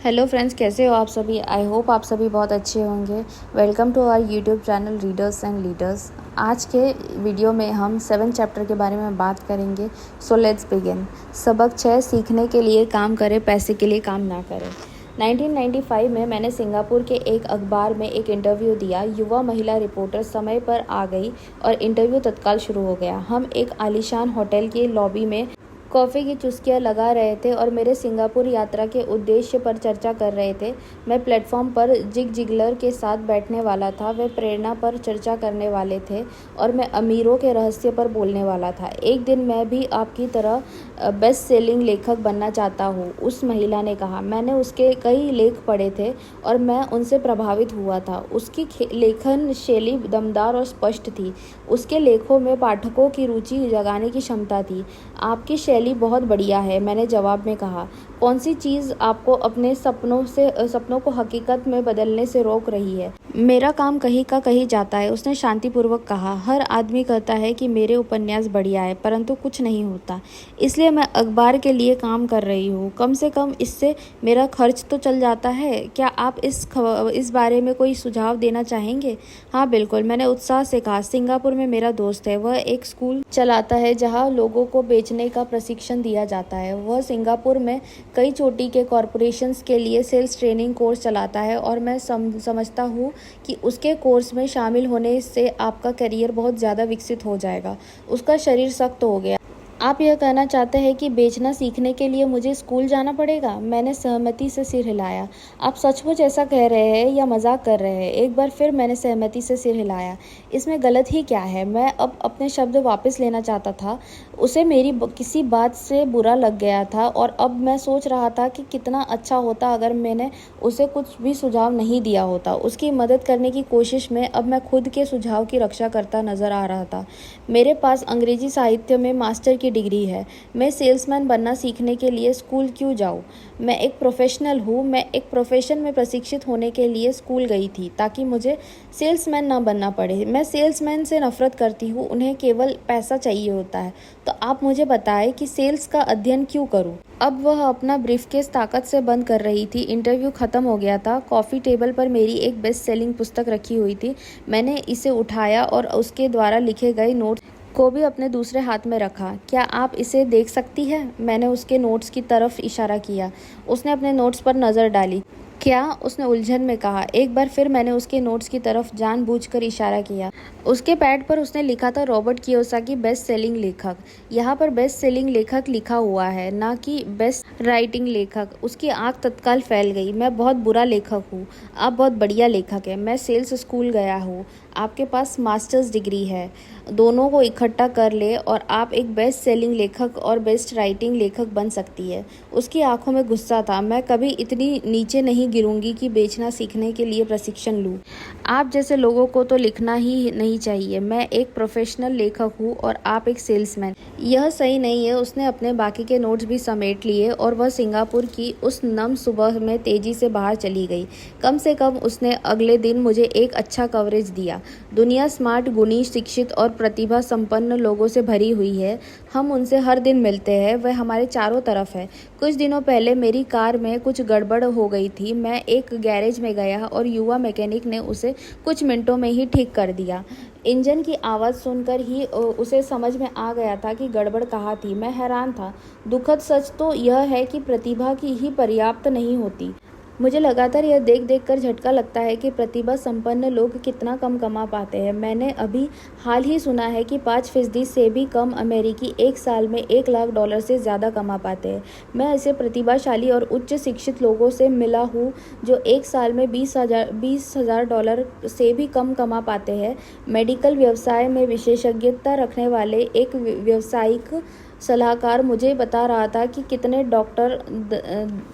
Hello friends, कैसे हो आप सभी। आई होप आप सभी बहुत अच्छे होंगे। Welcome to our YouTube channel readers and leaders. आज के वीडियो में हम 7 चैप्टर के बारे में बात करेंगे। So let's begin. सबक 6, सीखने के लिए काम करें, पैसे के लिए काम ना करें। 1995 में मैंने सिंगापुर के एक अखबार में एक इंटरव्यू दिया। युवा महिला रिपोर्टर समय पर आ गई और इंटरव्यू तत्काल शुरू हो गया। हम एक आलीशान होटल की लॉबी में कॉफ़ी की चुस्कियाँ लगा रहे थे और मेरे सिंगापुर यात्रा के उद्देश्य पर चर्चा कर रहे थे। मैं प्लेटफॉर्म पर जिग जिगलर के साथ बैठने वाला था। वे प्रेरणा पर चर्चा करने वाले थे और मैं अमीरों के रहस्य पर बोलने वाला था। एक दिन मैं भी आपकी तरह बेस्ट सेलिंग लेखक बनना चाहता हूँ, उस महिला ने कहा। मैंने उसके कई लेख पढ़े थे और मैं उनसे प्रभावित हुआ था। उसकी लेखन शैली दमदार और स्पष्ट थी। उसके लेखों में पाठकों की रुचि जगाने की क्षमता थी। आपकी शैली बहुत बढ़िया है, मैंने जवाब में कहा। कौन सी चीज़ आपको अपने सपनों को हकीकत में बदलने से रोक रही है? मेरा काम कहीं का कहीं जाता है, उसने शांतिपूर्वक कहा। हर आदमी कहता है कि मेरे उपन्यास बढ़िया है, परंतु कुछ नहीं होता। इसलिए मैं अखबार के लिए काम कर रही हूँ। कम से कम इससे मेरा खर्च तो चल जाता है। क्या आप इस बारे में कोई सुझाव देना चाहेंगे? हाँ बिल्कुल, मैंने उत्साह से कहा। सिंगापुर में मेरा दोस्त है, वह एक स्कूल चलाता है जहाँ लोगों को बेचने का प्रशिक्षण दिया जाता है। वह सिंगापुर में कई चोटी के कॉरपोरेशंस के लिए सेल्स ट्रेनिंग कोर्स चलाता है और मैं समझता हूँ कि उसके कोर्स में शामिल होने से आपका करियर बहुत ज़्यादा विकसित हो जाएगा। उसका शरीर सख्त हो गया। आप यह कहना चाहते हैं कि बेचना सीखने के लिए मुझे स्कूल जाना पड़ेगा? मैंने सहमति से सिर हिलाया। आप सचमुच ऐसा कह रहे हैं या मजाक कर रहे हैं? एक बार फिर मैंने सहमति से सिर हिलाया। इसमें गलत ही क्या है? मैं अब अपने शब्द वापस लेना चाहता था। उसे मेरी किसी बात से बुरा लग गया था और अब मैं सोच रहा था कि कितना अच्छा होता अगर मैंने उसे कुछ भी सुझाव नहीं दिया होता। उसकी मदद करने की कोशिश में अब मैं खुद के सुझाव की रक्षा करता नजर आ रहा था। मेरे पास अंग्रेजी साहित्य में मास्टर की डिग्री है। मैं सेल्समैन बनना सीखने के लिए स्कूल क्यों जाऊँ? मैं एक प्रोफेशनल हूँ। मैं एक प्रोफेशन में प्रशिक्षित होने के लिए स्कूल गई थी ताकि मुझे सेल्समैन ना बनना पड़े। मैं सेल्समैन से नफरत करती हूँ, उन्हें केवल पैसा चाहिए होता है। तो आप मुझे बताएं कि सेल्स का अध्ययन क्यों करूँ? अब वह अपना ब्रीफकेस ताकत से बंद कर रही थी। इंटरव्यू खत्म हो गया था। कॉफ़ी टेबल पर मेरी एक बेस्ट सेलिंग पुस्तक रखी हुई थी। मैंने इसे उठाया और उसके द्वारा लिखे गए नोट्स को भी अपने दूसरे हाथ में रखा। क्या आप इसे देख सकती हैं? मैंने उसके नोट्स की तरफ इशारा किया। उसने अपने नोट्स पर नज़र डाली। क्या? उसने उलझन में कहा। एक बार फिर मैंने उसके नोट्स की तरफ जानबूझकर इशारा किया। उसके पैड पर उसने लिखा था रॉबर्ट कियोसाकी बेस्ट सेलिंग लेखक। यहाँ पर बेस्ट सेलिंग लेखक लिखा हुआ है, ना कि बेस्ट राइटिंग लेखक। उसकी आंख तत्काल फैल गई। मैं बहुत बुरा लेखक हूँ, आप बहुत बढ़िया लेखक हैं। मैं सेल्स स्कूल गया हूँ। आपके पास मास्टर्स डिग्री है। दोनों को इकट्ठा कर ले और आप एक बेस्ट सेलिंग लेखक और बेस्ट राइटिंग लेखक बन सकती है। उसकी आंखों में गुस्सा था। मैं कभी इतनी नीचे नहीं गिरूंगी कि बेचना सीखने के लिए प्रशिक्षण लूँ। आप जैसे लोगों को तो लिखना ही नहीं चाहिए। मैं एक प्रोफेशनल लेखक हूँ और आप एक सेल्समैन। यह सही नहीं है। उसने अपने बाकी के नोट्स भी समेट लिए और वह सिंगापुर की उस नम सुबह में तेजी से बाहर चली गई। कम से कम उसने अगले दिन मुझे एक अच्छा कवरेज दिया। दुनिया स्मार्ट, गुणी, शिक्षित और प्रतिभा संपन्न लोगों से भरी हुई है। हम उनसे हर दिन मिलते हैं। वह हमारे चारों तरफ है। कुछ दिनों पहले मेरी कार में कुछ गड़बड़ हो गई थी। मैं एक गैरेज में गया और युवा मैकेनिक ने उसे कुछ मिनटों में ही ठीक कर दिया। इंजन की आवाज़ सुनकर ही उसे समझ में आ गया था कि गड़बड़ कहाँ थी। मैं हैरान था। दुखद सच तो यह है कि प्रतिभा की ही पर्याप्त नहीं होती। मुझे लगातार यह देख देख कर झटका लगता है कि प्रतिभा संपन्न लोग कितना कम कमा पाते हैं। मैंने अभी हाल ही सुना है कि 5% से भी कम अमेरिकी एक साल में $1 लाख से ज़्यादा कमा पाते हैं। मैं ऐसे प्रतिभाशाली और उच्च शिक्षित लोगों से मिला हूँ जो एक साल में $20,000 से भी कम कमा पाते हैं। मेडिकल व्यवसाय में विशेषज्ञता रखने वाले एक व्यावसायिक सलाहकार मुझे बता रहा था कि कितने डॉक्टर,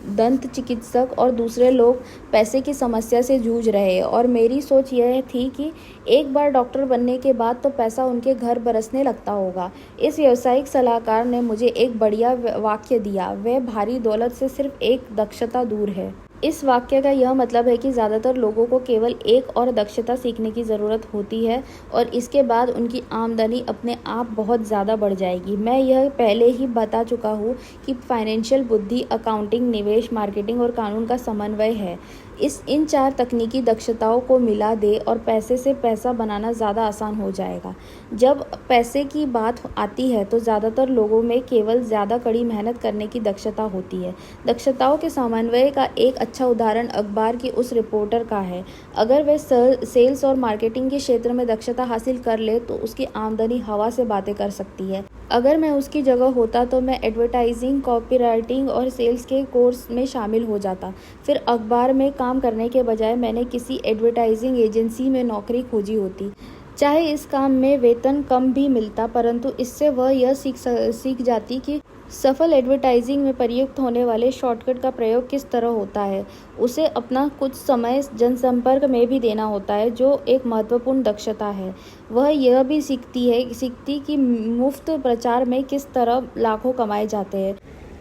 दंत चिकित्सक और दूसरे लोग पैसे की समस्या से जूझ रहे हैं। और मेरी सोच यह थी कि एक बार डॉक्टर बनने के बाद तो पैसा उनके घर बरसने लगता होगा। इस व्यावसायिक सलाहकार ने मुझे एक बढ़िया वाक्य दिया। वह भारी दौलत से सिर्फ एक दक्षता दूर है। इस वाक्य का यह मतलब है कि ज़्यादातर लोगों को केवल एक और दक्षता सीखने की ज़रूरत होती है और इसके बाद उनकी आमदनी अपने आप बहुत ज़्यादा बढ़ जाएगी। मैं यह पहले ही बता चुका हूँ कि फाइनेंशियल बुद्धि, अकाउंटिंग, निवेश, मार्केटिंग और कानून का समन्वय है। इन 4 तकनीकी दक्षताओं को मिला दे और पैसे से पैसा बनाना ज़्यादा आसान हो जाएगा। जब पैसे की बात आती है तो ज़्यादातर लोगों में केवल ज़्यादा कड़ी मेहनत करने की दक्षता होती है। दक्षताओं के समन्वय का एक अच्छा उदाहरण अखबार की उस रिपोर्टर का है। अगर वह सेल्स और मार्केटिंग के क्षेत्र में दक्षता हासिल कर ले तो उसकी आमदनी हवा से बातें कर सकती है। अगर मैं उसकी जगह होता तो मैं एडवर्टाइजिंग, कॉपीराइटिंग और सेल्स के कोर्स में शामिल हो जाता। फिर अखबार में काम करने के बजाय मैंने किसी एडवर्टाइजिंग एजेंसी में नौकरी खोजी होती। चाहे इस काम में वेतन कम भी मिलता, परंतु इससे वह यह सीख जाती कि सफल एडवर्टाइजिंग में प्रयुक्त होने वाले शॉर्टकट का प्रयोग किस तरह होता है। उसे अपना कुछ समय जनसंपर्क में भी देना होता है, जो एक महत्वपूर्ण दक्षता है। वह यह भी सीखती कि मुफ्त प्रचार में किस तरह लाखों कमाए जाते हैं।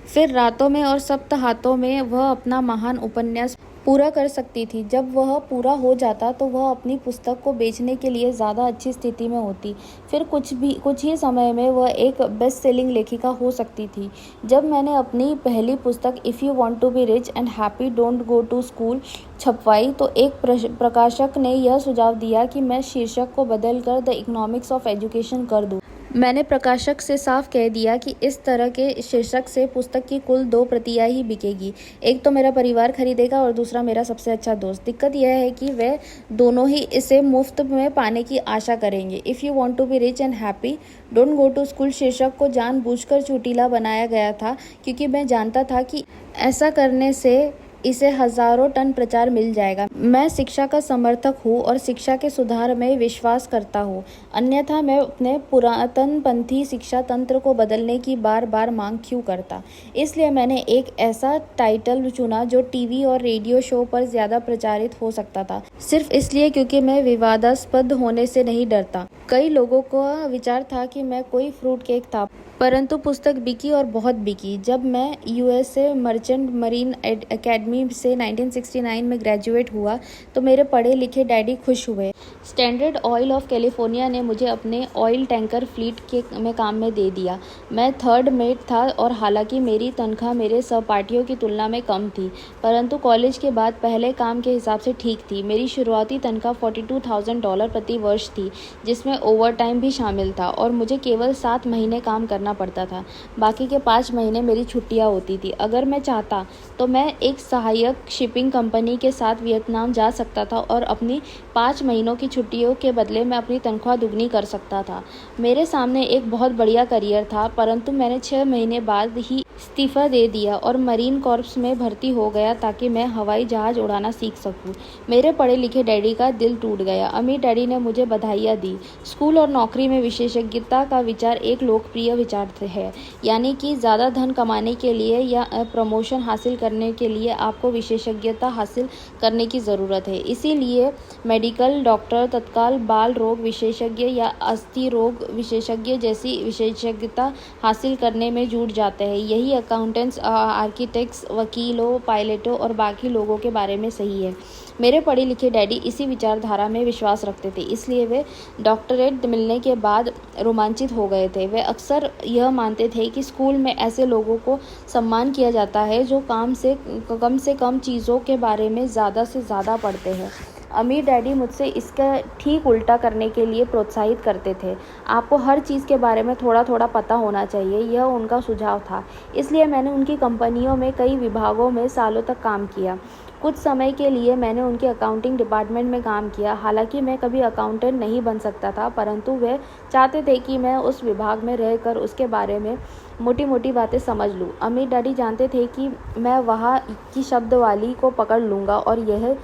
फिर रातों में और सप्ताहांतों में वह अपना महान उपन्यास पूरा कर सकती थी। जब वह पूरा हो जाता तो वह अपनी पुस्तक को बेचने के लिए ज़्यादा अच्छी स्थिति में होती। फिर कुछ ही समय में वह एक बेस्ट सेलिंग लेखिका हो सकती थी। जब मैंने अपनी पहली पुस्तक if you want to be rich and happy don't go to school छपवाई तो एक प्रकाशक ने यह सुझाव दिया कि मैं शीर्षक को बदलकर द इकोनॉमिक्स ऑफ एजुकेशन कर दूं। मैंने प्रकाशक से साफ कह दिया कि इस तरह के शीर्षक से पुस्तक की कुल 2 प्रतियां ही बिकेगी। एक तो मेरा परिवार खरीदेगा और दूसरा मेरा सबसे अच्छा दोस्त। दिक्कत यह है कि वे दोनों ही इसे मुफ्त में पाने की आशा करेंगे। If you want to be rich and happy don't go to school शीर्षक को जानबूझकर चुटीला बनाया गया था, क्योंकि मैं जानता था कि ऐसा करने से इसे हजारों टन प्रचार मिल जाएगा। मैं शिक्षा का समर्थक हूँ और शिक्षा के सुधार में विश्वास करता हूँ, अन्यथा मैं अपने पुरातनपंथी शिक्षा तंत्र को बदलने की बार बार मांग क्यों करता। इसलिए मैंने एक ऐसा टाइटल चुना जो टीवी और रेडियो शो पर ज्यादा प्रचारित हो सकता था, सिर्फ इसलिए क्योंकि मैं विवादास्पद होने से नहीं डरता। कई लोगों का विचार था कि मैं कोई फ्रूट केक था, परंतु पुस्तक बिकी और बहुत बिकी। जब मैं यूएसए मर्चेंट मरीन एकेडमी से 1969 में ग्रेजुएट हुआ तो मेरे पढ़े लिखे डैडी खुश हुए। स्टैंडर्ड ऑयल ऑफ कैलिफोर्निया ने मुझे अपने ऑयल टैंकर फ्लीट में काम में दे दिया। मैं थर्ड मेट था और हालांकि मेरी तनख्वाह मेरे सहपाठियों की तुलना में कम थी, परंतु कॉलेज के बाद पहले काम के हिसाब से ठीक थी। मेरी शुरुआती तनख्वाह $42,000 प्रति वर्ष थी, जिसमें ओवरटाइम भी शामिल था और मुझे केवल 7 महीने काम करना पड़ता था। बाकी के 5 महीने मेरी छुट्टियां होती थी। अगर मैं चाहता तो मैं एक सहायक शिपिंग कंपनी के साथ वियतनाम जा सकता था और अपनी 5 महीनों की छुट्टियों के बदले मैं अपनी तनख्वाह दुगनी कर सकता था। मेरे सामने एक बहुत बढ़िया करियर था, परंतु मैंने 6 महीने बाद ही इस्तीफा दे दिया और मरीन कॉर्प्स में भर्ती हो गया ताकि मैं हवाई जहाज उड़ाना सीख सकूं। मेरे पढ़े लिखे डैडी का दिल टूट गया। अमीर डैडी ने मुझे बधाइयाँ दी। स्कूल और नौकरी में विशेषज्ञता का विचार एक लोकप्रिय विचार है, यानी कि ज़्यादा धन कमाने के लिए या प्रमोशन हासिल करने के लिए आपको विशेषज्ञता हासिल करने की ज़रूरत है। इसीलिए मेडिकल डॉक्टर तत्काल बाल रोग विशेषज्ञ या अस्थि रोग विशेषज्ञ जैसी विशेषज्ञता हासिल करने में जुट जाते हैं। यही अकाउंटेंट्स, आर्किटेक्ट्स, वकीलों, पायलटों और बाकी लोगों के बारे में सही है। मेरे पढ़े लिखे डैडी इसी विचारधारा में विश्वास रखते थे, इसलिए वे डॉक्टरेट मिलने के बाद रोमांचित हो गए थे। वे अक्सर यह मानते थे कि स्कूल में ऐसे लोगों को सम्मान किया जाता है जो कम से कम चीज़ों के बारे में ज़्यादा से ज़्यादा पढ़ते हैं। अमीर डैडी मुझसे इसका ठीक उल्टा करने के लिए प्रोत्साहित करते थे। आपको हर चीज़ के बारे में थोड़ा थोड़ा पता होना चाहिए, यह उनका सुझाव था। इसलिए मैंने उनकी कंपनियों में कई विभागों में सालों तक काम किया। कुछ समय के लिए मैंने उनके अकाउंटिंग डिपार्टमेंट में काम किया। हालांकि मैं कभी अकाउंटेंट नहीं बन सकता था, परंतु वे चाहते थे कि मैं उस विभाग में रहकर उसके बारे में मोटी मोटी बातें समझ लूँ। अमीर डैडी जानते थे कि मैं वहाँ की शब्दावली को पकड़ लूँगा और यह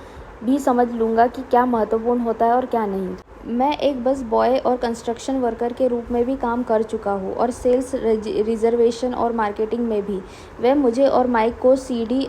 भी समझ लूँगा कि क्या महत्वपूर्ण होता है और क्या नहीं। मैं एक बस बॉय और कंस्ट्रक्शन वर्कर के रूप में भी काम कर चुका हूँ और सेल्स रिजर्वेशन और मार्केटिंग में भी। वे मुझे और माइक को सीढ़ी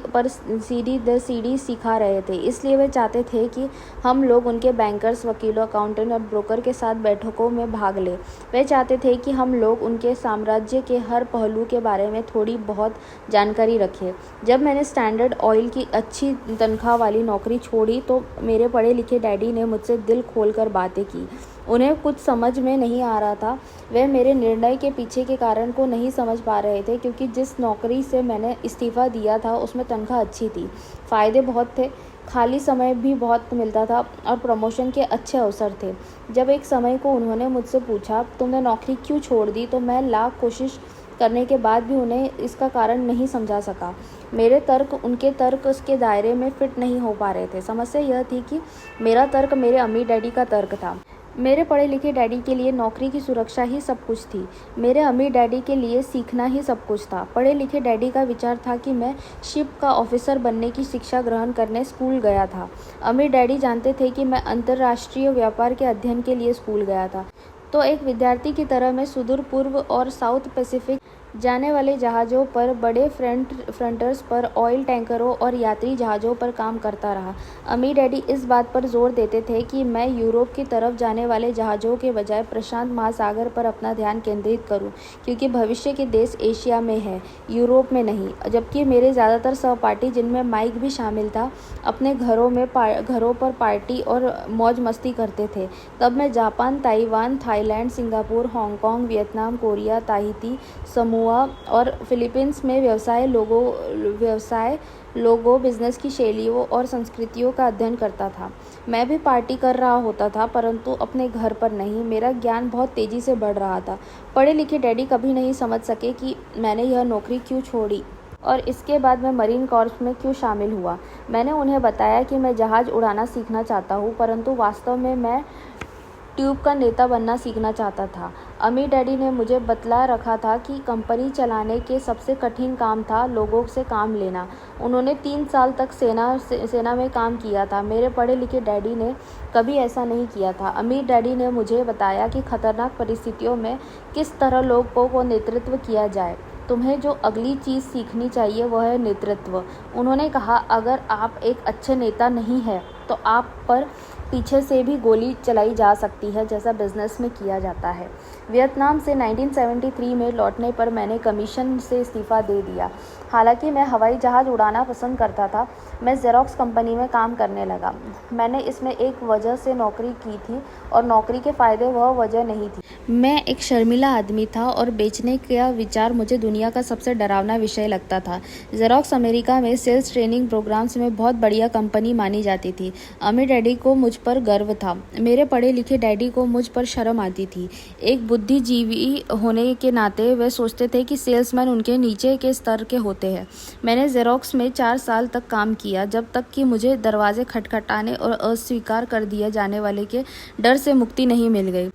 सिखा रहे थे, इसलिए वे चाहते थे कि हम लोग उनके बैंकर्स, वकीलों, अकाउंटेंट और ब्रोकर के साथ बैठकों में भाग लें। वे चाहते थे कि हम लोग उनके साम्राज्य के हर पहलू के बारे में थोड़ी बहुत जानकारी रखें। जब मैंने स्टैंडर्ड ऑयल की अच्छी तनख्वाह वाली नौकरी छोड़ी तो मेरे पढ़े लिखे डैडी ने मुझसे दिल खोलकर बातें की। उन्हें कुछ समझ में नहीं आ रहा था। वे मेरे निर्णय के पीछे के कारण को नहीं समझ पा रहे थे, क्योंकि जिस नौकरी से मैंने इस्तीफ़ा दिया था उसमें तनख्वाह अच्छी थी, फ़ायदे बहुत थे, खाली समय भी बहुत मिलता था और प्रमोशन के अच्छे अवसर थे। जब एक समय को उन्होंने मुझसे पूछा, तुमने नौकरी क्यों छोड़ दी, तो मैं लाख कोशिश करने के बाद भी उन्हें इसका कारण नहीं समझा सका। मेरे तर्क उनके तर्क उसके दायरे में फिट नहीं हो पा रहे थे। समस्या यह थी कि मेरा तर्क मेरे अम्मी डैडी का तर्क था। मेरे पढ़े लिखे डैडी के लिए नौकरी की सुरक्षा ही सब कुछ थी, मेरे अम्मी डैडी के लिए सीखना ही सब कुछ था। पढ़े लिखे डैडी का विचार था कि मैं शिप का ऑफिसर बनने की शिक्षा ग्रहण करने स्कूल गया था। अम्मी डैडी जानते थे कि मैं अंतर्राष्ट्रीय व्यापार के अध्ययन के लिए स्कूल गया था। तो एक विद्यार्थी की तरह मैं सुदूर पूर्व और साउथ पैसिफिक जाने वाले जहाज़ों पर, बड़े फ्रंटर्स पर, ऑयल टैंकरों और यात्री जहाज़ों पर काम करता रहा। अम्मी डैडी इस बात पर जोर देते थे कि मैं यूरोप की तरफ जाने वाले जहाज़ों के बजाय प्रशांत महासागर पर अपना ध्यान केंद्रित करूं, क्योंकि भविष्य के देश एशिया में है, यूरोप में नहीं। जबकि मेरे ज़्यादातर सहपाठी, जिनमें माइक भी शामिल था, अपने घरों पर पार्टी और मौज मस्ती करते थे। तब मैं Japan, Taiwan, Thailand, Singapore, Hong Kong, Vietnam, Korea, Tahiti, Samoa और फिलीपींस में व्यवसाय लोगों, बिजनेस की शैलियों और संस्कृतियों का अध्ययन करता था। मैं भी पार्टी कर रहा होता था, परंतु अपने घर पर नहीं। मेरा ज्ञान बहुत तेज़ी से बढ़ रहा था। पढ़े लिखे डैडी कभी नहीं समझ सके कि मैंने यह नौकरी क्यों छोड़ी और इसके बाद मैं मरीन कॉर्प्स में क्यों शामिल हुआ। मैंने उन्हें बताया कि मैं जहाज़ उड़ाना सीखना चाहता हूँ, परंतु वास्तव में मैं ट्यूब का नेता बनना सीखना चाहता था। अम्मी डैडी ने मुझे बतला रखा था कि कंपनी चलाने के सबसे कठिन काम था लोगों से काम लेना। उन्होंने 3 साल तक सेना में काम किया था। मेरे पढ़े लिखे डैडी ने कभी ऐसा नहीं किया था। अम्मी डैडी ने मुझे बताया कि खतरनाक परिस्थितियों में किस तरह लोगों को नेतृत्व किया जाए। तुम्हें जो अगली चीज़ सीखनी चाहिए वह है नेतृत्व। उन्होंने कहा, अगर आप एक अच्छे नेता नहीं हैं तो आप पर पीछे से भी गोली चलाई जा सकती है, जैसा बिजनेस में किया जाता है। वियतनाम से 1973 में लौटने पर मैंने कमीशन से इस्तीफ़ा दे दिया। हालांकि मैं हवाई जहाज़ उड़ाना पसंद करता था। मैं जेरोक्स कंपनी में काम करने लगा। मैंने इसमें एक वजह से नौकरी की थी और नौकरी के फ़ायदे वह वजह नहीं थी। मैं एक शर्मीला आदमी था और बेचने का विचार मुझे दुनिया का सबसे डरावना विषय लगता था। जेरोक्स अमेरिका में सेल्स ट्रेनिंग प्रोग्राम्स में बहुत बढ़िया कंपनी मानी जाती थी। अम्मी डैडी को मुझ पर गर्व था। मेरे पढ़े लिखे डैडी को मुझ पर शर्म आती थी। एक बुद्धिजीवी होने के नाते वे सोचते थे कि सेल्समैन उनके नीचे के स्तर के होते हैं। मैंने जेरोक्स में 4 साल तक काम किया, जब तक कि मुझे दरवाजे खटखटाने और अस्वीकार कर दिए जाने वाले के डर से मुक्ति नहीं मिल गई।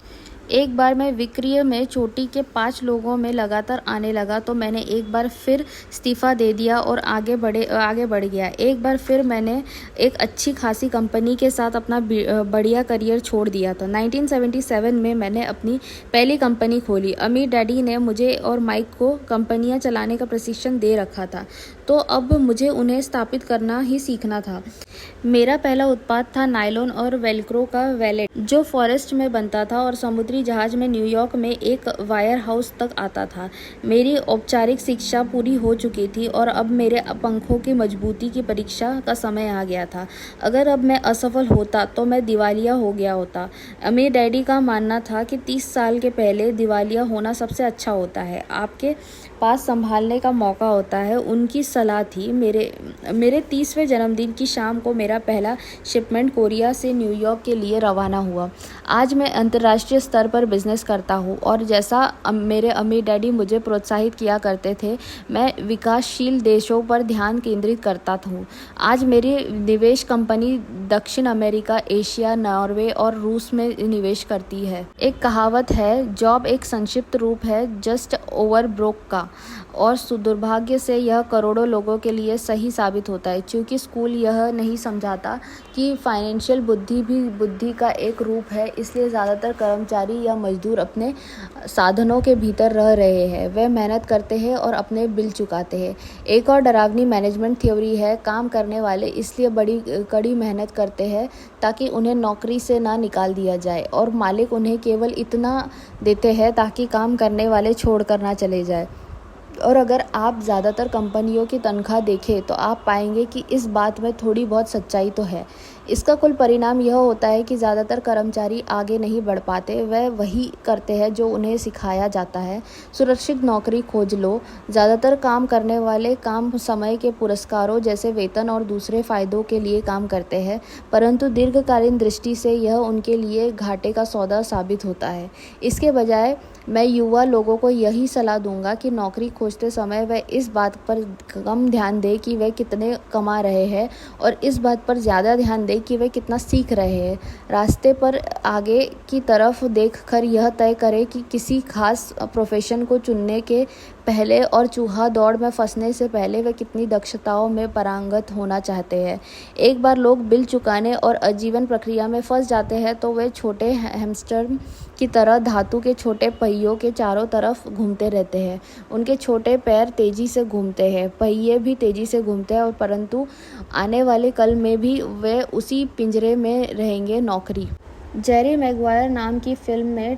एक बार मैं विक्रय में चोटी के 5 लोगों में लगातार आने लगा तो मैंने एक बार फिर इस्तीफ़ा दे दिया और आगे बढ़ गया। एक बार फिर मैंने एक अच्छी खासी कंपनी के साथ अपना बढ़िया करियर छोड़ दिया था। 1977 में मैंने अपनी पहली कंपनी खोली। अम्मी डैडी ने मुझे और माइक को कंपनियां चलाने का प्रशिक्षण दे रखा था, तो अब मुझे उन्हें स्थापित करना ही सीखना था। मेरा पहला उत्पाद था नायलॉन और वेलक्रो का वैलेट, जो फॉरेस्ट में बनता था और समुद्री जहाज में न्यूयॉर्क में एक वायर हाउस तक आता था। मेरी औपचारिक शिक्षा पूरी हो चुकी थी और अब मेरे पंखों की मजबूती की परीक्षा का समय आ गया था। अगर अब मैं असफल होता तो मैं दिवालिया हो गया होता। अम्मी डैडी का मानना था कि 30 साल के पहले दिवालिया होना सबसे अच्छा होता है, आपके पास संभालने का मौका होता है। उनकी सलाह थी। मेरे 30वें जन्मदिन की शाम को मेरा पहला शिपमेंट कोरिया से न्यूयॉर्क के लिए रवाना हुआ। आज मैं अंतर्राष्ट्रीय स्तर पर बिजनेस करता हूँ और जैसा मेरे अम्मी डैडी मुझे प्रोत्साहित किया करते थे, मैं विकासशील देशों पर ध्यान केंद्रित करता हूँ। आज मेरी निवेश कंपनी दक्षिण अमेरिका, एशिया, नॉर्वे और रूस में निवेश करती है। एक कहावत है, जॉब एक संक्षिप्त रूप है जस्ट ओवर ब्रोक का। और दुर्भाग्य से यह करोड़ों लोगों के लिए सही साबित होता है, क्योंकि स्कूल यह नहीं समझाता कि फाइनेंशियल बुद्धि भी बुद्धि का एक रूप है। इसलिए ज़्यादातर कर्मचारी या मजदूर अपने साधनों के भीतर रह रहे हैं। वे मेहनत करते हैं और अपने बिल चुकाते हैं। एक और डरावनी मैनेजमेंट थ्योरी है, काम करने वाले इसलिए बड़ी कड़ी मेहनत करते हैं ताकि उन्हें नौकरी से ना निकाल दिया जाए, और मालिक उन्हें केवल इतना देते हैं ताकि काम करने वाले छोड़कर ना चले जाए। और अगर आप ज़्यादातर कंपनियों की तनख्वाह देखें तो आप पाएंगे कि इस बात में थोड़ी बहुत सच्चाई तो है। इसका कुल परिणाम यह होता है कि ज़्यादातर कर्मचारी आगे नहीं बढ़ पाते। वह वही करते हैं जो उन्हें सिखाया जाता है। सुरक्षित नौकरी खोज लो। ज़्यादातर काम करने वाले काम समय के पुरस्कारों जैसे वेतन और दूसरे फ़ायदों के लिए काम करते हैं, परंतु दीर्घकालीन दृष्टि से यह उनके लिए घाटे का सौदा साबित होता है। इसके बजाय मैं युवा लोगों को यही सलाह दूंगा कि नौकरी खोजते समय वह इस बात पर कम ध्यान दें कि वे कितने कमा रहे हैं, और इस बात पर ज़्यादा ध्यान दें कि वे कितना सीख रहे हैं। रास्ते पर आगे की तरफ देखकर यह तय करें कि किसी खास प्रोफेशन को चुनने के पहले और चूहा दौड़ में फंसने से पहले वे कितनी दक्षताओं में पारंगत होना चाहते हैं। एक बार लोग बिल चुकाने और आजीवन प्रक्रिया में फंस जाते हैं तो वे छोटे हैमस्टर की तरह धातु के छोटे पहियों के चारों तरफ घूमते रहते हैं। उनके छोटे पैर तेजी से घूमते हैं, पहिए भी तेजी से घूमते हैं, और परंतु आने वाले कल में भी वे उसी पिंजरे में रहेंगे, नौकरी। जेरी मैगवायर नाम की फ़िल्म में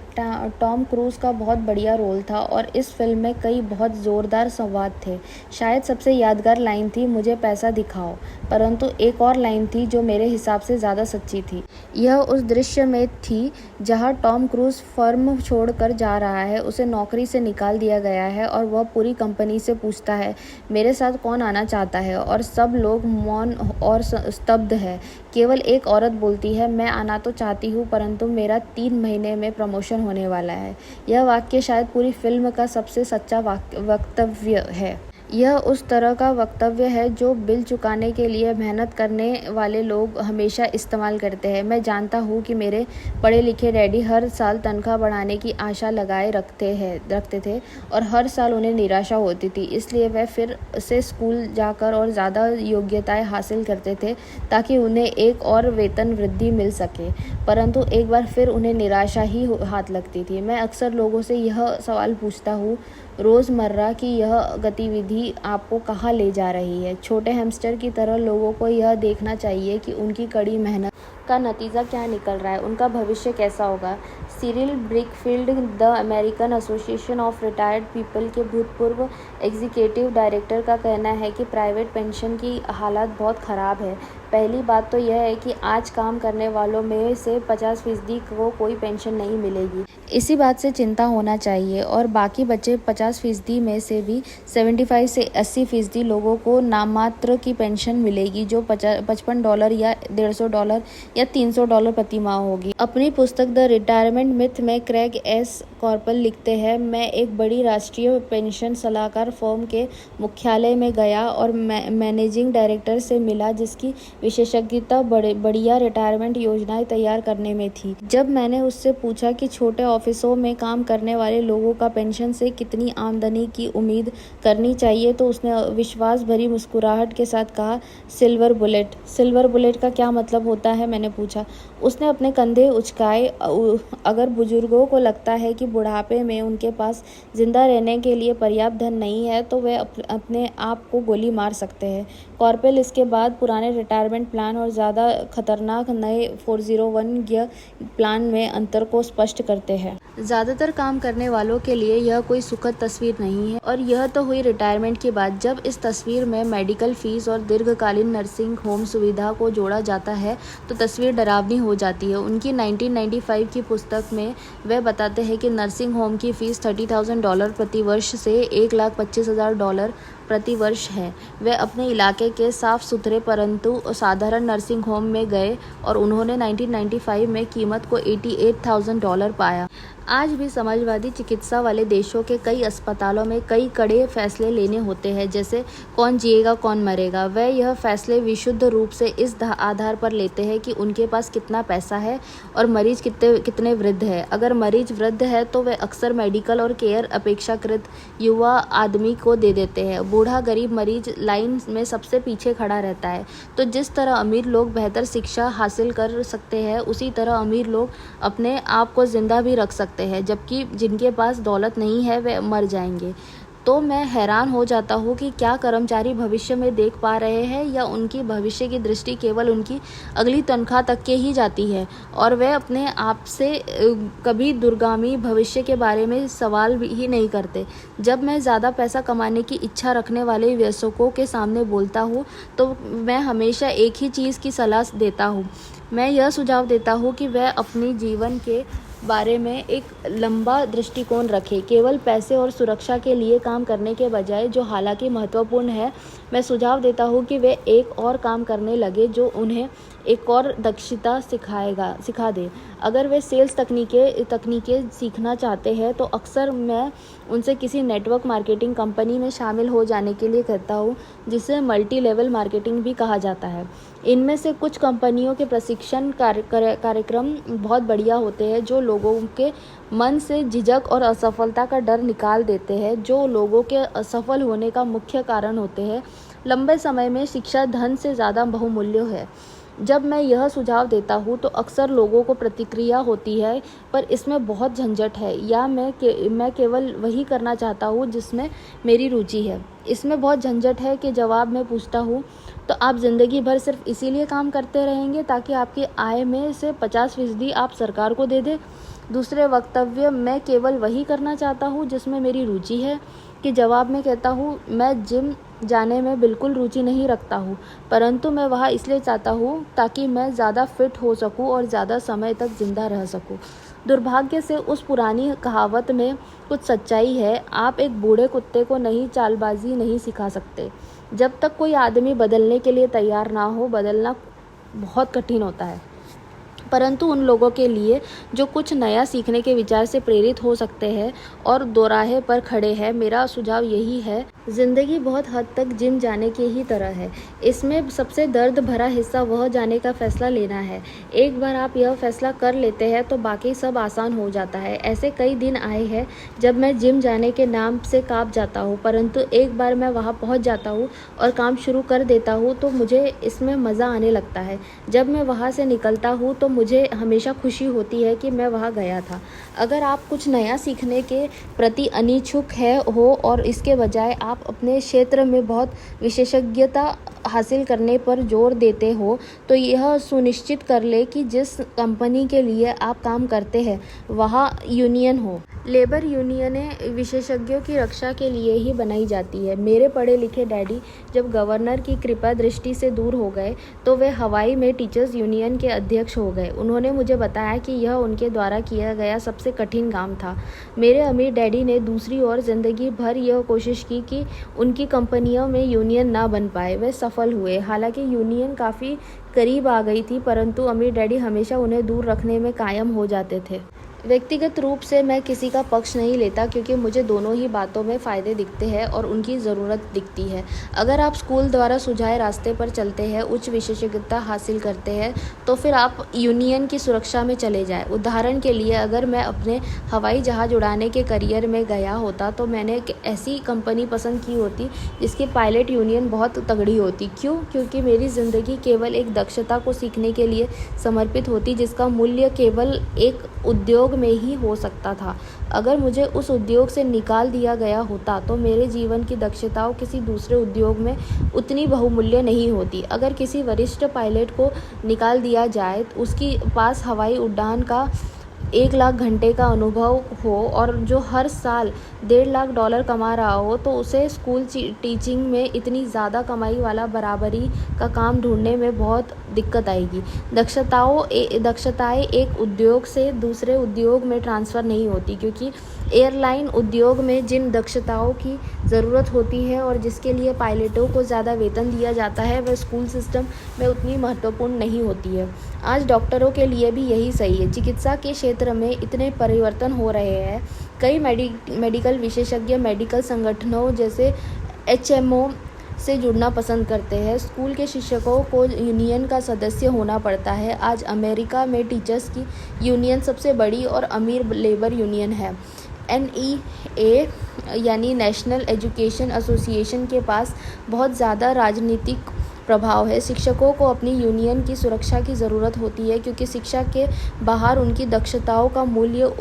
टॉम क्रूज़ का बहुत बढ़िया रोल था, और इस फिल्म में कई बहुत ज़ोरदार संवाद थे। शायद सबसे यादगार लाइन थी, मुझे पैसा दिखाओ। परंतु एक और लाइन थी जो मेरे हिसाब से ज़्यादा सच्ची थी। यह उस दृश्य में थी जहां टॉम क्रूज़ फर्म छोड़कर जा रहा है। उसे नौकरी से निकाल दिया गया है और वह पूरी कंपनी से पूछता है, मेरे साथ कौन आना चाहता है? और सब लोग मौन और स्तब्ध है। केवल एक औरत बोलती है, मैं आना तो चाहती हूँ, परंतु मेरा 3 महीने में प्रमोशन होने वाला है। यह वाक्य शायद पूरी फिल्म का सबसे सच्चा वक्तव्य है। यह उस तरह का वक्तव्य है जो बिल चुकाने के लिए मेहनत करने वाले लोग हमेशा इस्तेमाल करते हैं। मैं जानता हूँ कि मेरे पढ़े लिखे डैडी हर साल तनख्वाह बढ़ाने की आशा लगाए रखते थे, और हर साल उन्हें निराशा होती थी। इसलिए वह फिर से स्कूल जाकर और ज़्यादा योग्यताएं हासिल करते थे ताकि उन्हें एक और वेतन वृद्धि मिल सके, परंतु एक बार फिर उन्हें निराशा ही हाथ लगती थी। मैं अक्सर लोगों से यह सवाल पूछता हूँ रोज़मर्रा कि यह गतिविधि आपको कहाँ ले जा रही है। छोटे हैमस्टर की तरह लोगों को यह देखना चाहिए कि उनकी कड़ी मेहनत का नतीजा क्या निकल रहा है, उनका भविष्य कैसा होगा। Cyril Brickfield the American Association of Retired People के भूतपूर्व एग्जीक्यूटिव डायरेक्टर का कहना है कि प्राइवेट पेंशन की हालत बहुत ख़राब है। पहली बात तो यह है कि आज काम करने वालों में से 50% को कोई पेंशन नहीं मिलेगी। इसी बात से चिंता होना चाहिए, और बाकी बचे 50% में से भी 75 से 80% लोगों को नाममात्र की पेंशन मिलेगी, जो $55 या $150 या $300 प्रति माह होगी। अपनी पुस्तक द रिटायरमेंट मिथ में क्रेग एस कॉर्पल लिखते हैं, मैं एक बड़ी राष्ट्रीय पेंशन सलाहकार फर्म के मुख्यालय में गया और मैनेजिंग डायरेक्टर से मिला जिसकी विशेषज्ञता बढ़िया रिटायरमेंट योजनाएं तैयार करने में थी। जब मैंने उससे पूछा कि छोटे ऑफिसों में काम करने वाले लोगों का पेंशन से कितनी आमदनी की उम्मीद करनी चाहिए, तो उसने विश्वास भरी मुस्कुराहट के साथ कहा, सिल्वर बुलेट। सिल्वर बुलेट का क्या मतलब होता है, मैंने पूछा। उसने अपने कंधे उचकाए। अगर बुजुर्गों को लगता है कि बुढ़ापे में उनके पास जिंदा रहने के लिए पर्याप्त धन नहीं है तो वे अपने आप को गोली मार सकते हैं। कॉर्पेल इसके बाद पुराने रिटायरमेंट प्लान और ज़्यादा खतरनाक नए 401 गियर प्लान में अंतर को स्पष्ट करते हैं। ज़्यादातर काम करने वालों के लिए यह कोई सुखद तस्वीर नहीं है, और यह तो हुई रिटायरमेंट की बात। जब इस तस्वीर में मेडिकल फीस और दीर्घकालीन नर्सिंग होम सुविधा को जोड़ा जाता है तो तस्वीर डरावनी हो जाती है। उनकी 1995 की पुस्तक में वे बताते हैं कि नर्सिंग होम की फ़ीस $30,000 प्रति वर्ष से $1,25,000 प्रति वर्ष है। वे अपने इलाके के साफ सुथरे परंतु साधारण नर्सिंग होम में गए और उन्होंने 1995 में कीमत को $88,000 पाया। आज भी समाजवादी चिकित्सा वाले देशों के कई अस्पतालों में कई कड़े फैसले लेने होते हैं, जैसे कौन जिएगा कौन मरेगा। वे यह फैसले विशुद्ध रूप से इस आधार पर लेते हैं कि उनके पास कितना पैसा है और मरीज कितने वृद्ध है। अगर मरीज वृद्ध है तो वे अक्सर मेडिकल और केयर अपेक्षाकृत युवा आदमी को दे देते हैं। बूढ़ा गरीब मरीज लाइन में सबसे पीछे खड़ा रहता है। तो जिस तरह अमीर लोग बेहतर शिक्षा हासिल कर सकते हैं, उसी तरह अमीर लोग अपने आप को जिंदा भी रख सकते हैं, जबकि जिनके पास दौलत नहीं है वे मर जाएंगे। तो मैं हैरान हो जाता हूँ कि क्या कर्मचारी भविष्य में देख पा रहे हैं, या उनकी भविष्य की दृष्टि केवल उनकी अगली तनख्वाह तक के ही जाती है और वे अपने आप से कभी दूरगामी भविष्य के बारे में सवाल ही नहीं करते। जब मैं ज़्यादा पैसा कमाने की इच्छा रखने वाले वयस्कों के सामने बोलता हूँ तो मैं हमेशा एक ही चीज़ की सलाह देता हूँ। मैं यह सुझाव देता हूँ कि वह अपनी जीवन के बारे में एक लंबा दृष्टिकोण रखें, केवल पैसे और सुरक्षा के लिए काम करने के बजाय, जो हालांकि महत्वपूर्ण है। मैं सुझाव देता हूँ कि वे एक और काम करने लगे जो उन्हें एक और दक्षता सिखा दे। अगर वे सेल्स तकनीकें सीखना चाहते हैं तो अक्सर मैं उनसे किसी नेटवर्क मार्केटिंग कंपनी में शामिल हो जाने के लिए कहता हूँ, जिसे मल्टी लेवल मार्केटिंग भी कहा जाता है। इनमें से कुछ कंपनियों के प्रशिक्षण कार्यक्रम बहुत बढ़िया होते हैं, जो लोगों के मन से झिझक और असफलता का डर निकाल देते हैं, जो लोगों के असफल होने का मुख्य कारण होते हैं। लंबे समय में शिक्षा धन से ज़्यादा बहुमूल्य है। जब मैं यह सुझाव देता हूँ तो अक्सर लोगों को प्रतिक्रिया होती है, पर इसमें बहुत झंझट है, या मैं केवल वही करना चाहता हूँ जिसमें मेरी रुचि है। इसमें बहुत झंझट है कि जवाब मैं पूछता हूँ, तो आप ज़िंदगी भर सिर्फ इसीलिए काम करते रहेंगे ताकि आपकी आय में से 50% आप सरकार को दे दें। दूसरे वक्तव्य, मैं केवल वही करना चाहता हूँ जिसमें मेरी रुचि है, कि जवाब में कहता हूँ, मैं जिम जाने में बिल्कुल रुचि नहीं रखता हूँ, परंतु मैं वहाँ इसलिए चाहता हूँ ताकि मैं ज़्यादा फिट हो सकूँ और ज़्यादा समय तक जिंदा रह सकूँ। दुर्भाग्य से उस पुरानी कहावत में कुछ सच्चाई है, आप एक बूढ़े कुत्ते को नई चालबाजी नहीं सिखा सकते। जब तक कोई आदमी बदलने के लिए तैयार ना हो, बदलना बहुत कठिन होता है। परंतु उन लोगों के लिए जो कुछ नया सीखने के विचार से प्रेरित हो सकते हैं और दोराहे पर खड़े हैं, मेरा सुझाव यही है, ज़िंदगी बहुत हद तक जिम जाने की ही तरह है। इसमें सबसे दर्द भरा हिस्सा वह जाने का फैसला लेना है। एक बार आप यह फैसला कर लेते हैं तो बाकी सब आसान हो जाता है। ऐसे कई दिन आए हैं जब मैं जिम जाने के नाम से काँप जाता हूँ, परंतु एक बार मैं वहाँ पहुँच जाता हूँ और काम शुरू कर देता हूँ तो मुझे इसमें मज़ा आने लगता है। जब मैं वहाँ से निकलता हूँ तो मुझे हमेशा खुशी होती है कि मैं वहाँ गया था। अगर आप कुछ नया सीखने के प्रति अनिच्छुक हो और इसके बजाय आप अपने क्षेत्र में बहुत विशेषज्ञता हासिल करने पर जोर देते हो, तो यह सुनिश्चित कर ले कि जिस कंपनी के लिए आप काम करते हैं वहाँ यूनियन हो। लेबर यूनियनें विशेषज्ञों की रक्षा के लिए ही बनाई जाती है। मेरे पढ़े लिखे डैडी जब गवर्नर की कृपा दृष्टि से दूर हो गए तो वे हवाई में टीचर्स यूनियन के अध्यक्ष हो गए। उन्होंने मुझे बताया कि यह उनके द्वारा किया गया सबसे कठिन काम था। मेरे अमीर डैडी ने दूसरी ओर जिंदगी भर यह कोशिश की कि उनकी कंपनियों में यूनियन ना बन पाए। वे सफल हुए, हालांकि यूनियन काफ़ी करीब आ गई थी, परंतु अमीर डैडी हमेशा उन्हें दूर रखने में कायम हो जाते थे। व्यक्तिगत रूप से मैं किसी का पक्ष नहीं लेता, क्योंकि मुझे दोनों ही बातों में फ़ायदे दिखते हैं और उनकी ज़रूरत दिखती है। अगर आप स्कूल द्वारा सुझाए रास्ते पर चलते हैं, उच्च विशेषज्ञता हासिल करते हैं, तो फिर आप यूनियन की सुरक्षा में चले जाएं। उदाहरण के लिए, अगर मैं अपने हवाई जहाज़ उड़ाने के करियर में गया होता तो मैंने एक ऐसी कंपनी पसंद की होती जिसकी पायलट यूनियन बहुत तगड़ी होती। क्यों? क्योंकि मेरी ज़िंदगी केवल एक दक्षता को सीखने के लिए समर्पित होती जिसका मूल्य केवल एक उद्योग में ही हो सकता था। अगर मुझे उस उद्योग से निकाल दिया गया होता तो मेरे जीवन की दक्षताओं किसी दूसरे उद्योग में उतनी बहुमूल्य नहीं होती। अगर किसी वरिष्ठ पायलट को निकाल दिया जाए, उसके पास हवाई उड़ान का 1 लाख घंटे का अनुभव हो और जो हर साल $1.5 लाख कमा रहा हो, तो उसे स्कूल टीचिंग में इतनी ज़्यादा कमाई वाला बराबरी का काम ढूंढने में बहुत दिक्कत आएगी। दक्षताएं एक उद्योग से दूसरे उद्योग में ट्रांसफ़र नहीं होती, क्योंकि एयरलाइन उद्योग में जिन दक्षताओं की ज़रूरत होती है और जिसके लिए पायलटों को ज़्यादा वेतन दिया जाता है, वह स्कूल सिस्टम में उतनी महत्वपूर्ण नहीं होती है। आज डॉक्टरों के लिए भी यही सही है। चिकित्सा के क्षेत्र में इतने परिवर्तन हो रहे हैं। कई मेडिकल विशेषज्ञ मेडिकल संगठनों जैसे HMO से जुड़ना पसंद करते हैं। स्कूल के शिक्षकों को यूनियन का सदस्य होना पड़ता है। आज अमेरिका में टीचर्स की यूनियन सबसे बड़ी और अमीर लेबर यूनियन है। NEA यानी नेशनल एजुकेशन एसोसिएशन के पास बहुत ज़्यादा राजनीतिक प्रभाव है। शिक्षकों को अपनी यूनियन की सुरक्षा की ज़रूरत होती है, क्योंकि शिक्षा के बाहर उनकी दक्षताओं का मूल्य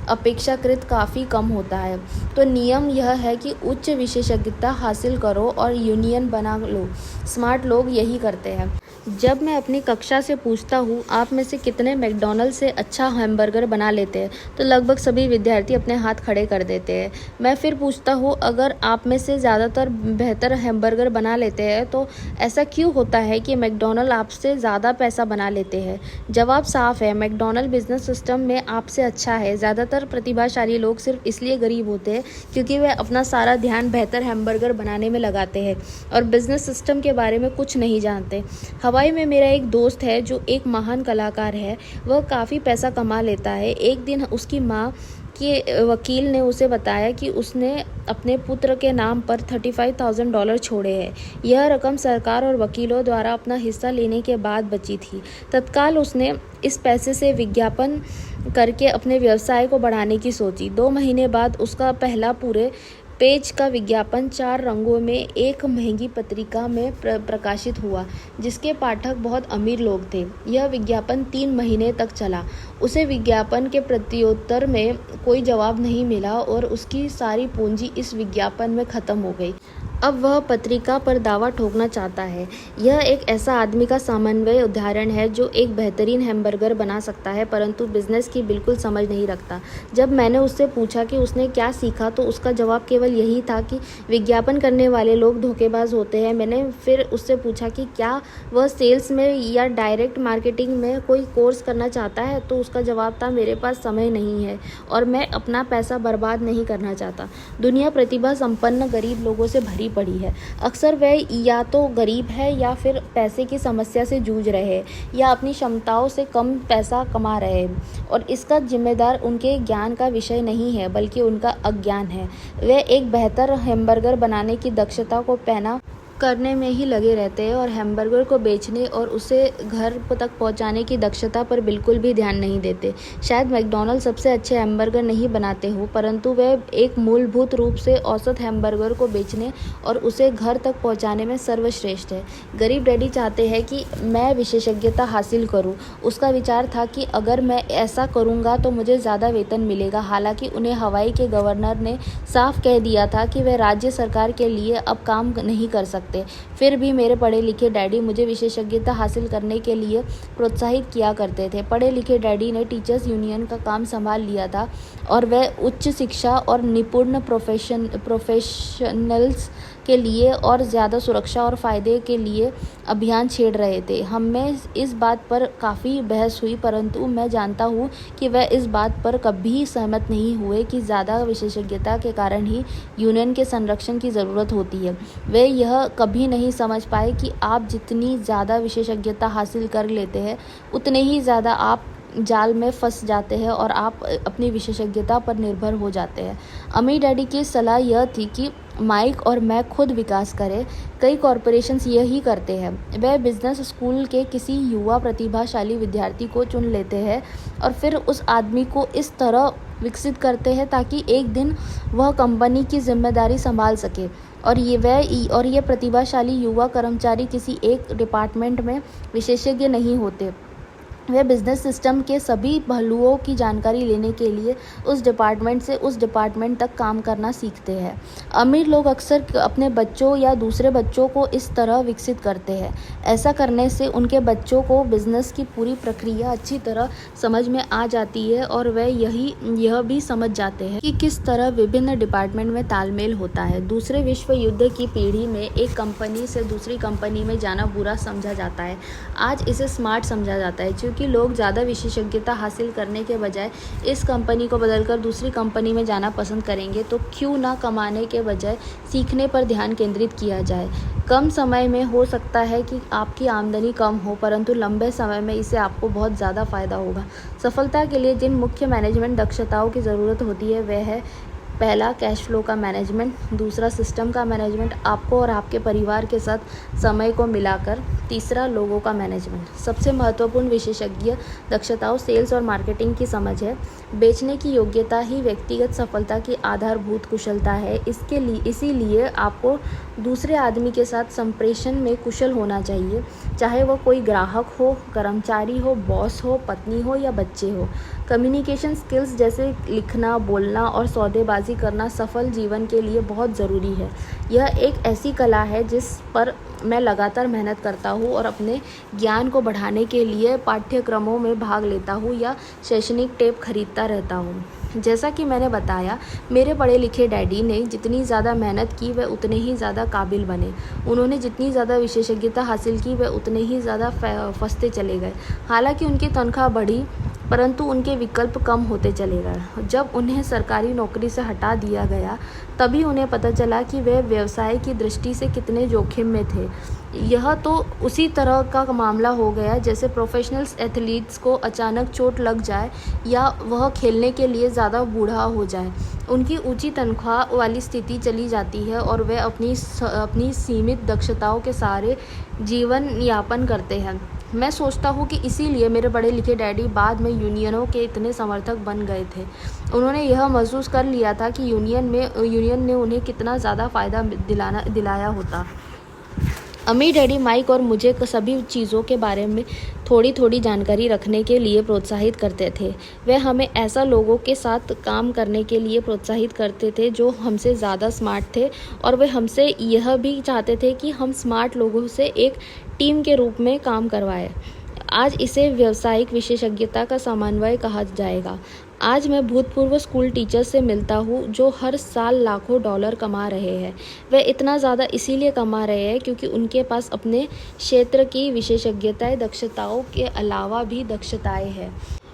अपेक्षाकृत काफ़ी कम होता है। तो नियम यह है कि उच्च विशेषज्ञता हासिल करो और यूनियन बना लो। स्मार्ट लोग यही करते हैं। जब मैं अपनी कक्षा से पूछता हूँ, आप में से कितने मैकडॉनल्ड से अच्छा हैमबर्गर बना लेते हैं, तो लगभग सभी विद्यार्थी अपने हाथ खड़े कर देते हैं। मैं फिर पूछता हूँ, अगर आप में से ज़्यादातर बेहतर हैमबर्गर बना लेते हैं, तो ऐसा क्यों होता है कि मैकडॉनल्ड आपसे ज़्यादा पैसा बना लेते हैं? जवाब साफ है, मैकडॉनल्ड बिजनेस सिस्टम में आपसे अच्छा है। ज़्यादातर प्रतिभाशाली लोग सिर्फ इसलिए गरीब होते हैं क्योंकि वे अपना सारा ध्यान बेहतर हैमबर्गर बनाने में लगाते हैं और बिजनेस सिस्टम के बारे में कुछ नहीं जानते। हवाई में मेरा एक दोस्त है जो एक महान कलाकार है। वह काफ़ी पैसा कमा लेता है। एक दिन उसकी माँ के वकील ने उसे बताया कि उसने अपने पुत्र के नाम पर $35,000 छोड़े हैं। यह रकम सरकार और वकीलों द्वारा अपना हिस्सा लेने के बाद बची थी। तत्काल उसने इस पैसे से विज्ञापन करके अपने व्यवसाय को बढ़ाने की सोची। 2 महीने बाद उसका पहला पूरे पेज का विज्ञापन 4 रंगों में एक महंगी पत्रिका में प्रकाशित हुआ, जिसके पाठक बहुत अमीर लोग थे। यह विज्ञापन 3 महीने तक चला। उसे विज्ञापन के प्रत्युत्तर में कोई जवाब नहीं मिला और उसकी सारी पूंजी इस विज्ञापन में ख़त्म हो गई। अब वह पत्रिका पर दावा ठोकना चाहता है। यह एक ऐसा आदमी का सामान्य उदाहरण है जो एक बेहतरीन हैमबर्गर बना सकता है, परंतु बिजनेस की बिल्कुल समझ नहीं रखता। जब मैंने उससे पूछा कि उसने क्या सीखा, तो उसका जवाब केवल यही था कि विज्ञापन करने वाले लोग धोखेबाज होते हैं। मैंने फिर उससे पूछा कि क्या वह सेल्स में या डायरेक्ट मार्केटिंग में कोई कोर्स करना चाहता है, तो उसका जवाब था, मेरे पास समय नहीं है और मैं अपना पैसा बर्बाद नहीं करना चाहता। दुनिया प्रतिभा संपन्न गरीब लोगों से भरी पड़ी है। अक्सर वह या तो गरीब है या फिर पैसे की समस्या से जूझ रहे हैं या अपनी क्षमताओं से कम पैसा कमा रहे हैं, और इसका जिम्मेदार उनके ज्ञान का विषय नहीं है बल्कि उनका अज्ञान है। वे एक बेहतर हैमबर्गर बनाने की दक्षता को पैना करने में ही लगे रहते हैं और हैमबर्गर को बेचने और उसे घर तक पहुंचाने की दक्षता पर बिल्कुल भी ध्यान नहीं देते। शायद मैकडॉनल्ड सबसे अच्छे हैमबर्गर नहीं बनाते हो, परंतु वे एक मूलभूत रूप से औसत हैमबर्गर को बेचने और उसे घर तक पहुंचाने में सर्वश्रेष्ठ है। गरीब डैडी चाहते हैं कि मैं विशेषज्ञता हासिल करूं। उसका विचार था कि अगर मैं ऐसा करूंगा तो मुझे ज़्यादा वेतन मिलेगा। हालांकि उन्हें हवाई के गवर्नर ने साफ कह दिया था कि वे राज्य सरकार के लिए अब काम नहीं कर सकते। फिर भी मेरे पढ़े लिखे डैडी मुझे विशेषज्ञता हासिल करने के लिए प्रोत्साहित किया करते थे। पढ़े लिखे डैडी ने टीचर्स यूनियन का काम संभाल लिया था और वह उच्च शिक्षा और निपुण प्रोफेशनल्स के लिए और ज़्यादा सुरक्षा और फ़ायदे के लिए अभियान छेड़ रहे थे। हमें इस बात पर काफ़ी बहस हुई, परंतु मैं जानता हूँ कि वह इस बात पर कभी सहमत नहीं हुए कि ज़्यादा विशेषज्ञता के कारण ही यूनियन के संरक्षण की ज़रूरत होती है। वे यह कभी नहीं समझ पाए कि आप जितनी ज़्यादा विशेषज्ञता हासिल कर लेते हैं, उतने ही ज़्यादा आप जाल में फंस जाते हैं और आप अपनी विशेषज्ञता पर निर्भर हो जाते हैं। अमीर डैडी की सलाह यह थी कि माइक और मैं खुद विकास करें। कई कॉरपोरेशंस यही करते हैं। वे बिजनेस स्कूल के किसी युवा प्रतिभाशाली विद्यार्थी को चुन लेते हैं और फिर उस आदमी को इस तरह विकसित करते हैं ताकि एक दिन वह कंपनी की जिम्मेदारी संभाल सके। और ये प्रतिभाशाली युवा कर्मचारी किसी एक डिपार्टमेंट में विशेषज्ञ नहीं होते। वे बिजनेस सिस्टम के सभी पहलुओं की जानकारी लेने के लिए उस डिपार्टमेंट से उस डिपार्टमेंट तक काम करना सीखते हैं। अमीर लोग अक्सर अपने बच्चों या दूसरे बच्चों को इस तरह विकसित करते हैं। ऐसा करने से उनके बच्चों को बिजनेस की पूरी प्रक्रिया अच्छी तरह समझ में आ जाती है और वे यह भी समझ जाते हैं कि किस तरह विभिन्न डिपार्टमेंट में तालमेल होता है। दूसरे विश्व युद्ध की पीढ़ी में एक कंपनी से दूसरी कंपनी में जाना बुरा समझा जाता है। आज इसे स्मार्ट समझा जाता है, क्योंकि लोग ज़्यादा विशेषज्ञता हासिल करने के बजाय इस कंपनी को बदलकर दूसरी कंपनी में जाना पसंद करेंगे, तो क्यों ना कमाने के बजाय सीखने पर ध्यान केंद्रित किया जाए। कम समय में हो सकता है कि आपकी आमदनी कम हो, परंतु लंबे समय में इससे आपको बहुत ज़्यादा फ़ायदा होगा। सफलता के लिए जिन मुख्य मैनेजमेंट दक्षताओं की ज़रूरत होती है वह है: पहला, कैश फ्लो का मैनेजमेंट; दूसरा, सिस्टम का मैनेजमेंट, आपको और आपके परिवार के साथ समय को मिलाकर; तीसरा, लोगों का मैनेजमेंट। सबसे महत्वपूर्ण विशेषज्ञ दक्षताओं सेल्स और मार्केटिंग की समझ है। बेचने की योग्यता ही व्यक्तिगत सफलता की आधारभूत कुशलता है। इसीलिए आपको दूसरे आदमी के साथ संप्रेषण में कुशल होना चाहिए, चाहे वह कोई ग्राहक हो, कर्मचारी हो, बॉस हो, पत्नी हो या बच्चे हो। कम्युनिकेशन स्किल्स जैसे लिखना, बोलना और सौदेबाजी करना सफल जीवन के लिए बहुत ज़रूरी है। यह एक ऐसी कला है जिस पर मैं लगातार मेहनत करता हूँ और अपने ज्ञान को बढ़ाने के लिए पाठ्यक्रमों में भाग लेता हूँ या शैक्षणिक टेप खरीदता रहता हूँ। जैसा कि मैंने बताया, मेरे पढ़े लिखे डैडी ने जितनी ज़्यादा मेहनत की वह उतने ही ज़्यादा काबिल बने। उन्होंने जितनी ज़्यादा विशेषज्ञता हासिल की वह उतने ही ज़्यादा फंसते चले गए। हालांकि उनकी तनख्वाह बढ़ी, परंतु उनके विकल्प कम होते चले गए। जब उन्हें सरकारी नौकरी से हटा दिया गया, तभी उन्हें पता चला कि वे व्यवसाय की दृष्टि से कितने जोखिम में थे। यह तो उसी तरह का मामला हो गया जैसे प्रोफेशनल एथलीट्स को अचानक चोट लग जाए या वह खेलने के लिए ज़्यादा बूढ़ा हो जाए। उनकी ऊंची तनख्वाह वाली स्थिति चली जाती है और वे अपनी सीमित दक्षताओं के सहारे जीवन यापन करते हैं। मैं सोचता हूँ कि इसीलिए मेरे पढ़े लिखे डैडी बाद में यूनियनों के इतने समर्थक बन गए थे। उन्होंने यह महसूस कर लिया था कि यूनियन ने उन्हें कितना ज़्यादा फ़ायदा दिलाया होता। अम्मी डैडी माइक और मुझे सभी चीज़ों के बारे में थोड़ी थोड़ी जानकारी रखने के लिए प्रोत्साहित करते थे। वे हमें ऐसा लोगों के साथ काम करने के लिए प्रोत्साहित करते थे जो हमसे ज़्यादा स्मार्ट थे, और वे हमसे यह भी चाहते थे कि हम स्मार्ट लोगों से एक टीम के रूप में काम करवाएं। आज इसे व्यावसायिक विशेषज्ञता का समन्वय कहा जाएगा। आज मैं भूतपूर्व स्कूल टीचर्स से मिलता हूँ जो हर साल लाखों डॉलर कमा रहे हैं। वे इतना ज़्यादा इसीलिए कमा रहे हैं क्योंकि उनके पास अपने क्षेत्र की विशेषज्ञताएं, दक्षताओं के अलावा भी दक्षताएं हैं।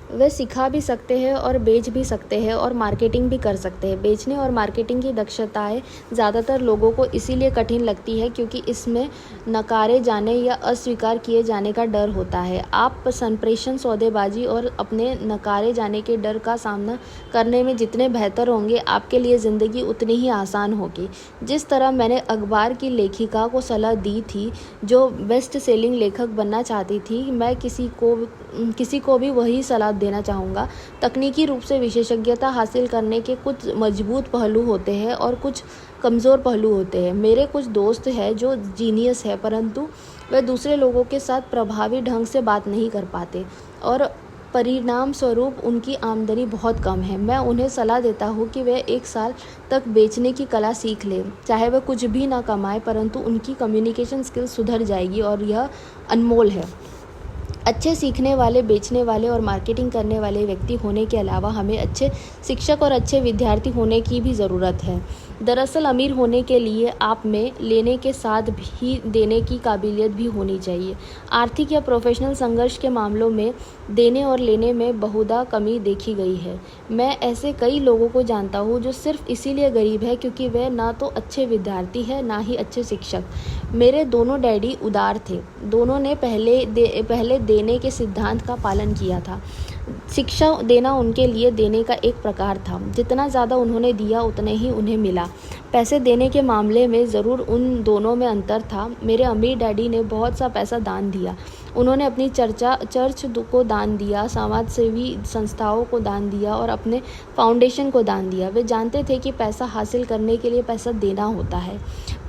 वे सिखा भी सकते हैं और बेच भी सकते हैं और मार्केटिंग भी कर सकते हैं। बेचने और मार्केटिंग की दक्षताएं ज़्यादातर लोगों को इसीलिए कठिन लगती है क्योंकि इसमें नकारे जाने या अस्वीकार किए जाने का डर होता है। आप संप्रेषण, सौदेबाजी और अपने नकारे जाने के डर का सामना करने में जितने बेहतर होंगे, आपके लिए ज़िंदगी उतनी ही आसान होगी। जिस तरह मैंने अखबार की लेखिका को सलाह दी थी जो बेस्ट सेलिंग लेखक बनना चाहती थी, मैं किसी को भी वही सलाह देना चाहूँगा। तकनीकी रूप से विशेषज्ञता हासिल करने के कुछ मजबूत पहलू होते हैं और कुछ कमज़ोर पहलू होते हैं। मेरे कुछ दोस्त हैं जो जीनियस है, परंतु वे दूसरे लोगों के साथ प्रभावी ढंग से बात नहीं कर पाते और परिणाम स्वरूप उनकी आमदनी बहुत कम है। मैं उन्हें सलाह देता हूँ कि वे 1 साल तक बेचने की कला सीख लें। चाहे वे कुछ भी ना कमाएं, परंतु उनकी कम्युनिकेशन स्किल्स सुधर जाएगी और यह अनमोल है। अच्छे सीखने वाले, बेचने वाले और मार्केटिंग करने वाले व्यक्ति होने के अलावा हमें अच्छे शिक्षक और अच्छे विद्यार्थी होने की भी ज़रूरत है। दरअसल अमीर होने के लिए आप में लेने के साथ भी देने की काबिलियत भी होनी चाहिए। आर्थिक या प्रोफेशनल संघर्ष के मामलों में देने और लेने में बहुधा कमी देखी गई है। मैं ऐसे कई लोगों को जानता हूँ जो सिर्फ इसीलिए गरीब है क्योंकि वे ना तो अच्छे विद्यार्थी हैं ना ही अच्छे शिक्षक। मेरे दोनों डैडी उदार थे। दोनों ने पहले देने के सिद्धांत का पालन किया था। शिक्षा देना उनके लिए देने का एक प्रकार था। जितना ज़्यादा उन्होंने दिया उतने ही उन्हें मिला। पैसे देने के मामले में ज़रूर उन दोनों में अंतर था। मेरे अमीर डैडी ने बहुत सा पैसा दान दिया। उन्होंने अपनी चर्च को दान दिया, समाज सेवी संस्थाओं को दान दिया और अपने फाउंडेशन को दान दिया। वे जानते थे कि पैसा हासिल करने के लिए पैसा देना होता है।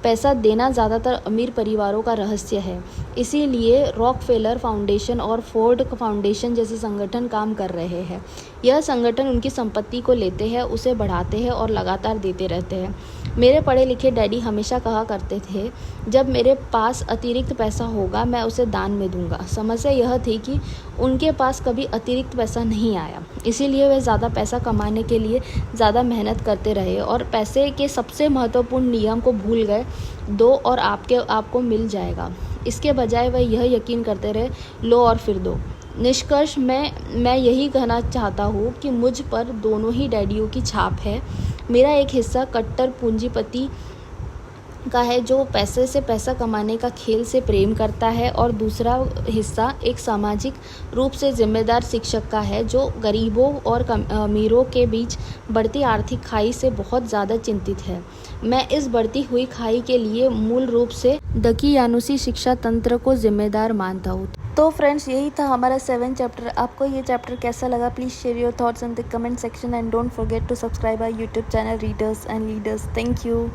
पैसा देना ज़्यादातर अमीर परिवारों का रहस्य है। इसीलिए रॉकफेलर फाउंडेशन और फोर्ड फाउंडेशन जैसे संगठन काम कर रहे हैं। यह संगठन उनकी संपत्ति को लेते हैं, उसे बढ़ाते हैं और लगातार देते रहते हैं। मेरे पढ़े लिखे डैडी हमेशा कहा करते थे, जब मेरे पास अतिरिक्त पैसा होगा मैं उसे दान में दूंगा। समस्या यह थी कि उनके पास कभी अतिरिक्त पैसा नहीं आया। इसीलिए वे ज़्यादा पैसा कमाने के लिए ज़्यादा मेहनत करते रहे और पैसे के सबसे महत्वपूर्ण नियम को भूल गए, दो और आपको मिल जाएगा। इसके बजाय वह यह यकीन करते रहे, लो और फिर दो। निष्कर्ष मैं यही कहना चाहता हूँ कि मुझ पर दोनों ही डैडियों की छाप है। मेरा एक हिस्सा कट्टर पूंजीपति का है जो पैसे से पैसा कमाने का खेल से प्रेम करता है, और दूसरा हिस्सा एक सामाजिक रूप से जिम्मेदार शिक्षक का है जो गरीबों और अमीरों के बीच बढ़ती आर्थिक खाई से बहुत ज़्यादा चिंतित है। मैं इस बढ़ती हुई खाई के लिए मूल रूप से दकियानुसी शिक्षा तंत्र को जिम्मेदार मानता हूँ। तो फ्रेंड्स, यही था हमारा 7 चैप्टर। आपको ये चैप्टर कैसा लगा? Please share your thoughts in the comment section and don't forget to subscribe our YouTube channel readers and leaders. Thank you.